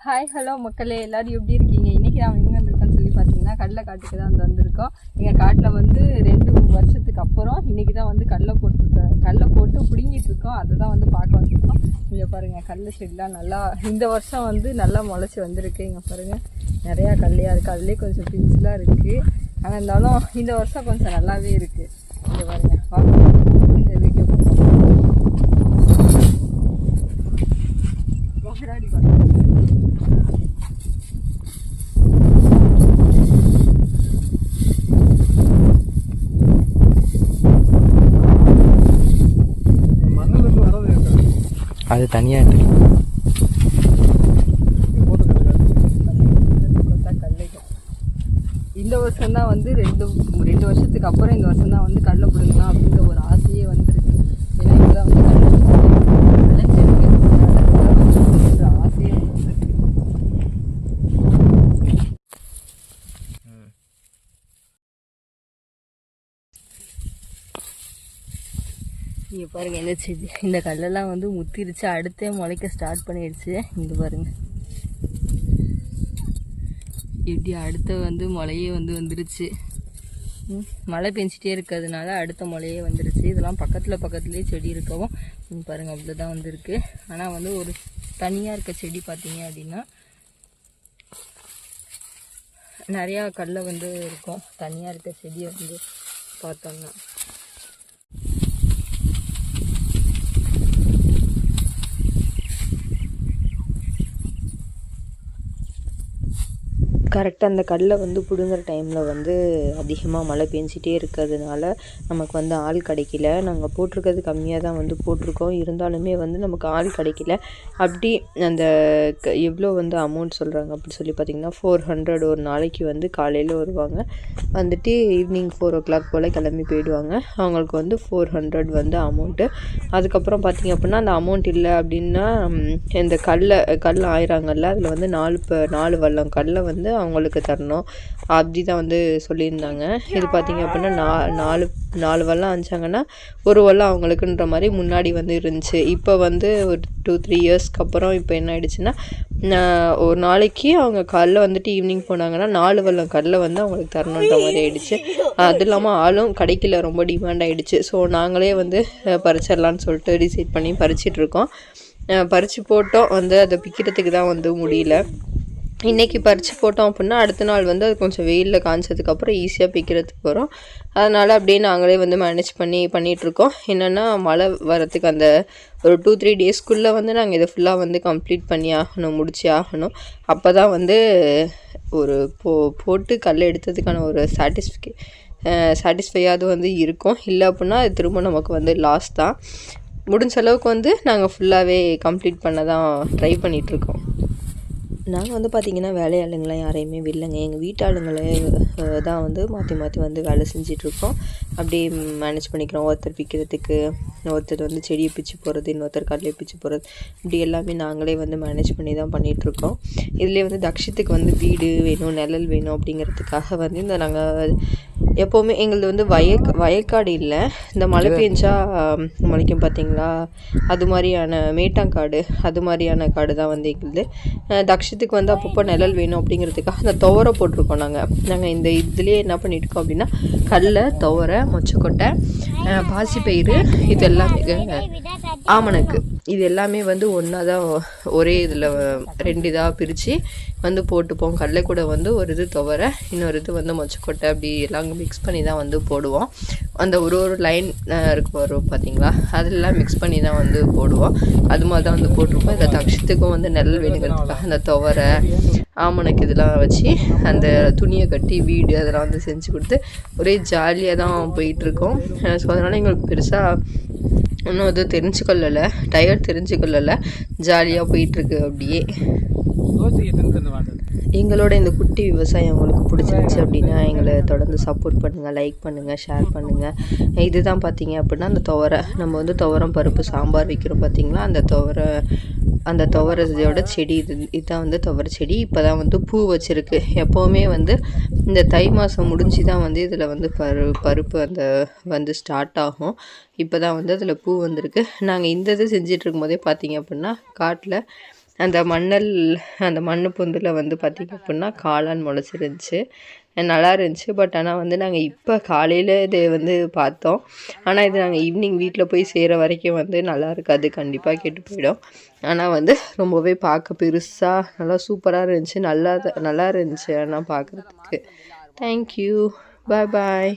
Hi hello மக்களே, எல்லோரும் எப்படி இருக்கீங்க? இன்றைக்கி நான் எங்கே வந்திருக்கோன்னு சொல்லி பார்த்தீங்கன்னா கடலை காட்டுக்கு தான் வந்திருக்கோம். எங்கள் காட்டில் வந்து 2 வருஷத்துக்கு அப்புறம் இன்றைக்கி தான் வந்து கடலை போட்டு பிடுங்கிட்டு இருக்கோம். அதை தான் வந்து பார்க்க வந்திருக்கோம். இங்கே பாருங்கள், கடலை செடிலாம் நல்லா இந்த வருஷம் வந்து நல்லா முளைச்சி வந்திருக்கு. இங்கே பாருங்கள், நிறையா கடலையாக இருக்குது. அதுலேயே கொஞ்சம் பிஞ்சுலாம் இருக்குது. ஆனால் இருந்தாலும் இந்த வருஷம் கொஞ்சம் நல்லாவே இருக்குது. இங்கே பாருங்கள், இந்த வீடியோ வாங்கடாடி பாருங்கள். அது தனியாக இருக்கு. இந்த வருஷம் தான் வந்து ரெண்டு வருஷத்துக்கு அப்புறம் இந்த வருஷம் தான் வந்து கடலை பிடிக்கலாம் அப்படின்ற ஒரு ஆசையே வந்துருக்கு. ஏன்னா இப்போதான் வந்து ஆசையே வந்துருக்கு. இங்கே பாருங்கள், இந்த செடி இந்த கடலெல்லாம் வந்து முத்திருச்சு, அடுத்தே முளைக்க ஸ்டார்ட் பண்ணிடுச்சு. இங்கே பாருங்கள், இப்படி அடுத்த வந்து முளையே வந்துருச்சு. மழை பெஞ்சிட்டே இருக்கிறதுனால அடுத்த முளையே வந்துருச்சு. இதெல்லாம் பக்கத்துலேயே செடி இருக்கவும் பாருங்கள் அவ்வளோதான் வந்துருக்கு. ஆனால் வந்து ஒரு தனியாக இருக்க செடி பார்த்தீங்க அப்படின்னா நிறையா கடலை வந்து இருக்கும். தனியாக இருக்க செடியை வந்து பார்த்தோம்னா கரெக்டாக அந்த கடலை வந்து பிடுங்குற டைமில் வந்து அதிகமாக மழை பெஞ்சிட்டே இருக்கிறதுனால நமக்கு வந்து ஆள் கிடைக்கல. நாங்கள் போட்டிருக்கிறது கம்மியாக தான் வந்து போட்டிருக்கோம். இருந்தாலுமே வந்து நமக்கு ஆள் கிடைக்கல. அப்படி அந்த எவ்வளோ வந்து அமௌண்ட் சொல்கிறாங்க அப்படின்னு சொல்லி பார்த்திங்கன்னா 400 ஒரு நாளைக்கு வந்து காலையில் வருவாங்க, வந்துட்டு ஈவினிங் 4 o'clock போல் கிளம்பி போயிடுவாங்க. அவங்களுக்கு வந்து 400 வந்து அமௌண்ட்டு. அதுக்கப்புறம் பார்த்திங்க அப்படின்னா அந்த அமௌண்ட் இல்லை அப்படின்னா இந்த கல் ஆயிராங்கல்ல, அதில் வந்து 4 வல்லம் கடலை வந்து அவங்களுக்கு தரணும். அப்படி தான் வந்து சொல்லியிருந்தாங்க. இது பார்த்திங்க அப்படின்னா 4 வல்லம் அஞ்சாங்கன்னா ஒரு வல்லம் அவங்களுக்குன்ற மாதிரி முன்னாடி வந்து இருந்துச்சு. இப்போ வந்து ஒரு 2-3 இயர்ஸ்க்கு அப்புறம் இப்போ என்ன ஆயிடுச்சுன்னா, ஒரு நாளைக்கு அவங்க கடலை வந்துட்டு ஈவினிங் போனாங்கன்னா 4 வல்லம் கடலை வந்து அவங்களுக்கு தரணுன்ற மாதிரி ஆயிடுச்சு. அது இல்லாமல் ஆளும் கிடைக்கல, ரொம்ப டிமாண்ட் ஆகிடுச்சு. ஸோ நாங்களே வந்து பறிச்சிடலான்னு சொல்லிட்டு டிசைட் பண்ணி பறிச்சிட்ருக்கோம். பறித்து போட்டோம், வந்து அதை பிக்கிறதுக்கு தான் வந்து முடியல. இன்றைக்கி பறித்து போட்டோம் அப்படின்னா அடுத்த நாள் வந்து அது கொஞ்சம் வெயிலில் காய்ச்சதுக்கப்புறம் ஈஸியாக பிக்கிறதுக்கு வரும். அதனால் அப்படியே நாங்களே வந்து மேனேஜ் பண்ணிகிட்ருக்கோம். என்னென்னா மழை வரத்துக்கு அந்த ஒரு 2-3 டேஸ்க்குள்ளே வந்து நாங்கள் இதை ஃபுல்லாக வந்து கம்ப்ளீட் பண்ணி முடிச்சு ஆகணும். அப்போ தான் வந்து ஒரு போட்டு கல் எடுத்ததுக்கான ஒரு சாட்டிஸ்ஃபையாவது வந்து இருக்கும். இல்லை அப்படின்னா அது திரும்ப நமக்கு வந்து லாஸ் தான். முடிஞ்ச அளவுக்கு வந்து நாங்கள் ஃபுல்லாகவே கம்ப்ளீட் பண்ண தான் ட்ரை பண்ணிகிட்ருக்கோம். நாங்கள் வந்து பார்த்திங்கன்னா வேலையாளுங்களாம் யாரையுமே விடலைங்க. எங்கள் வீட்டாளுங்களே தான் வந்து மாற்றி வந்து வேலை செஞ்சிட்ருக்கோம். அப்படியே மேனேஜ் பண்ணிக்கிறோம். ஒருத்தர் பிக்கிறதுக்கு, ஒருத்தர் வந்து செடியை பிச்சு போடுறது, இன்னொருத்தர் கடலையை பிச்சு போடுறது, இப்படி எல்லாமே நாங்களே வந்து மேனேஜ் பண்ணி தான் பண்ணிகிட்ருக்கோம். இதுலேயே வந்து தக்ஷத்துக்கு வந்து வீடு வேணும், நிழல் வேணும் அப்படிங்கிறதுக்காக வந்து இந்த நாங்கள் எப்போவுமே எங்களது வந்து வயக்காடு இல்லை, இந்த மழை பெஞ்சா முளைக்கும் பார்த்திங்களா, அது மாதிரியான மேட்டாங்காடு, அது மாதிரியான காடு தான் வந்து எங்களுது. தக்ஷத்துக்கு வந்து அப்பப்போ நிழல் வேணும் அப்படிங்கிறதுக்காக அந்த துவரை போட்டிருக்கோம். நாங்கள் இந்த இதுலேயே என்ன பண்ணியிருக்கோம் அப்படின்னா கடலை, துவரை, மொச்சக்கொட்டை, பாசிப்பயிறு, இது எல்லாமே ஆமணக்கு, இது எல்லாமே வந்து ஒன்றா தான் ஒரே இதில் 2 இதாக பிரித்து வந்து போட்டுப்போம். கடலை கூட வந்து ஒரு இது துவரை, இன்னொரு இது வந்து மொச்சக்கொட்டை, அப்படி எல்லாம் மிக்ஸ் பண்ணி தான் வந்து போடுவோம். அந்த ஒரு லைன் வரும் பார்த்திங்களா, அதெல்லாம் மிக்ஸ் பண்ணி தான் வந்து போடுவோம். அது மாதிரி தான் வந்து போட்டிருப்போம். இதில் தக்ஷத்துக்கும் வந்து நெல் வேணுங்கிறதுக்காக அந்த துவரை, ஆமணக்கு இதெல்லாம் வச்சு அந்த துணியை கட்டி வீடு அதெல்லாம் வந்து செஞ்சு கொடுத்து ஒரே ஜாலியாக தான் போயிட்டுருக்கோம். ஸோ அதனால் எங்களுக்கு பெருசாக இன்னும் எதுவும் தெரிஞ்சுக்கொள்ளலை, ஜாலியாக போயிட்டுருக்கு. அப்படியே எங்களோட இந்த குட்டி விவசாயம் உங்களுக்கு பிடிச்சிருந்துச்சி அப்படின்னா எங்களை தொடர்ந்து சப்போர்ட் பண்ணுங்கள், லைக் பண்ணுங்கள், ஷேர் பண்ணுங்கள். இதுதான் பார்த்தீங்க அப்படின்னா அந்த துவரை, நம்ம வந்து துவரம் பருப்பு சாம்பார் வைக்கிறோம் பார்த்திங்களா, அந்த துவரையோட செடி இதுதான் வந்து துவரை செடி. இப்போ தான் வந்து பூ வச்சுருக்கு. எப்போவுமே வந்து இந்த தை மாதம் முடிஞ்சு தான் வந்து இதில் வந்து பருப்பு அந்த வந்து ஸ்டார்ட் ஆகும். இப்போ தான் வந்து அதில் பூ வந்திருக்கு. நாங்கள் இந்த இது செஞ்சிட்ருக்கும் போதே பார்த்திங்க அப்படின்னா காட்டில் அந்த மண் பொந்தில் வந்து பார்த்திங்க அப்படின்னா காளான் முளைச்சிருந்துச்சு, நல்லா இருந்துச்சு. பட் ஆனால் வந்து நாங்கள் இப்போ காலையில் இது வந்து பார்த்தோம். ஆனால் இது நாங்கள் ஈவினிங் வீட்டில் போய் செய்கிற வரைக்கும் வந்து நல்லா இருக்காது, கண்டிப்பாக கெட்டு போயிடும். ஆனால் வந்து ரொம்பவே பார்க்க பெருசாக நல்லா சூப்பராக இருந்துச்சு, நல்லா இருந்துச்சு ஆனால் பார்க்குறதுக்கு. தேங்க்யூ, பாய்.